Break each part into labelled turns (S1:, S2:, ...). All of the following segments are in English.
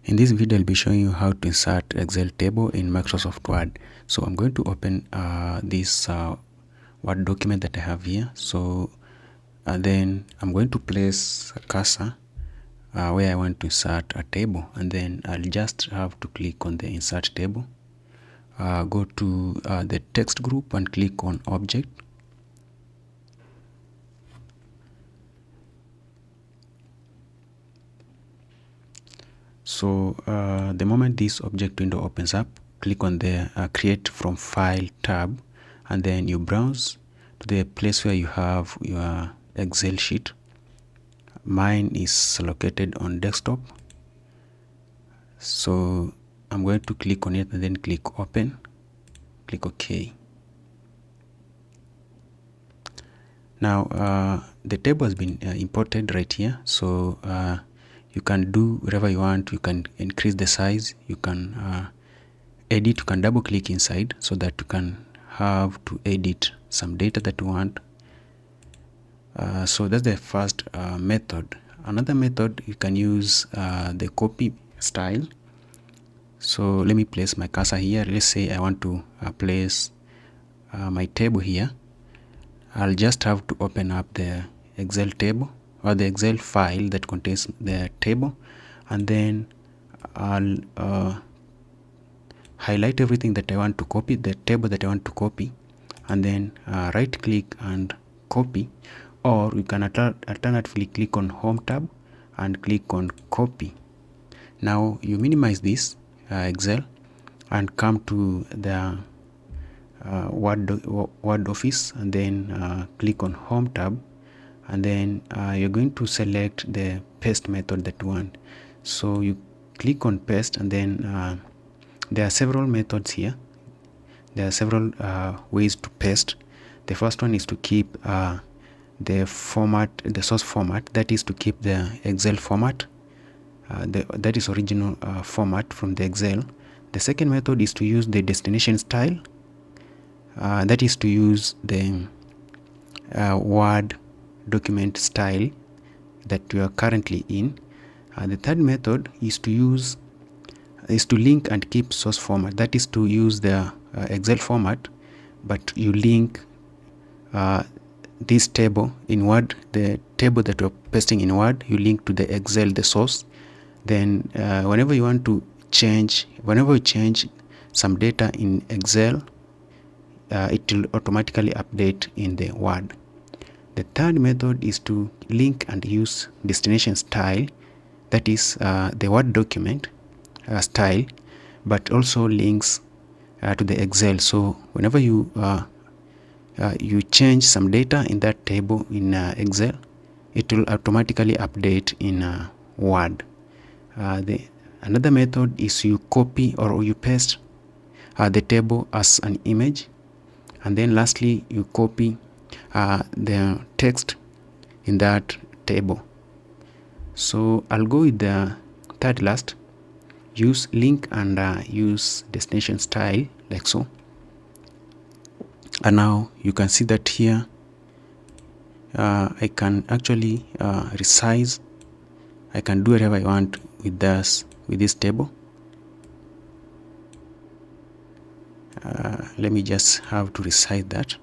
S1: In this video, I'll be showing you how to insert Excel table in Microsoft Word. So I'm going to open this Word document that I have here. So then I'm going to place a cursor where I want to insert a table, and then I'll just have to click on the insert table. Go to the text group and click on object. So the moment this object window opens up, click on the create from file tab, and then you browse to the place where you have your Excel sheet. Mine is located on desktop, so I'm going to click on it and then click open, click OK. Now the table has been imported right here, so you can do whatever you want. You can increase the size, you can edit, you can double click inside so that you can have to edit some data that you want. So that's the first method. Another method, you can use the copy style. So let me place my cursor here. Let's say I want to place my table here. I'll just have to open up the Excel table or the Excel file that contains the table, and then I'll highlight everything that I want to copy, the table that I want to copy, and then right click and copy, or you can alternatively click on home tab and click on copy. Now you minimize this Excel and come to the Word Office, and then click on home tab, and then you're going to select the paste method that you want. So you click on paste, and then there are several methods here. There are several ways to paste. The first one is to keep the format, the source format, that is to keep the Excel format, that is original format from the Excel. The second method is to use the destination style, that is to use the Word document style that you are currently in. The third method is to link and keep source format, that is to use the Excel format, but you link this table in Word, the table that you're pasting in Word, you link to the Excel, the source. Then whenever you change some data in Excel, it will automatically update in the Word. The third method is to link and use destination style, that is the Word document style, but also links to the Excel. So whenever you change some data in that table in Excel, it will automatically update in Word. Another method is you copy or you paste the table as an image, and then lastly you copy the text in that table. So I'll go with the third last, use link and use destination style, like so. And now you can see that here I can actually resize. I can do whatever I want with this table. Let me just have to resize that.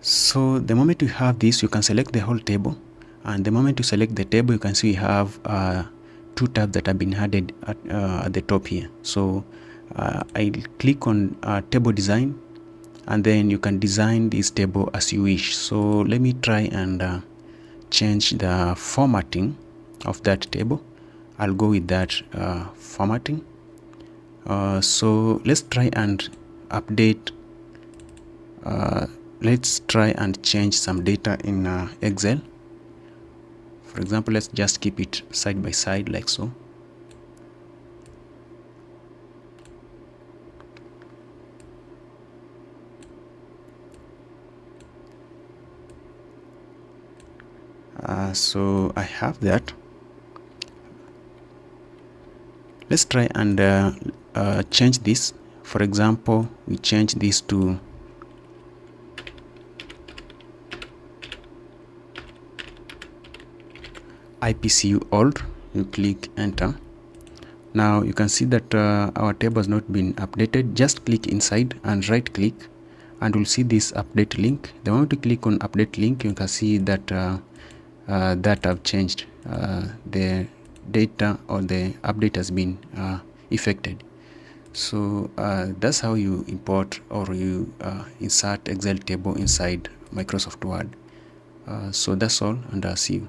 S1: So the moment you have this, you can select the whole table, and the moment you select the table, you can see we have two tabs that have been added at the top here. So I'll click on table design, and then you can design this table as you wish. So let me try and change the formatting of that table. I'll go with that formatting. So let's try and update, let's try and change some data in Excel. For example, let's just keep it side by side, like so. So I have that. Let's try and change this. For example, we change this to IPCU old. you click enter. Now you can see that our table has not been updated. Just click inside and right click, and we'll see this update link. The moment you click on update link, you can see that that have changed. The data or the update has been effected. So that's how you import or you insert Excel table inside Microsoft Word. So that's all, and I'll see you.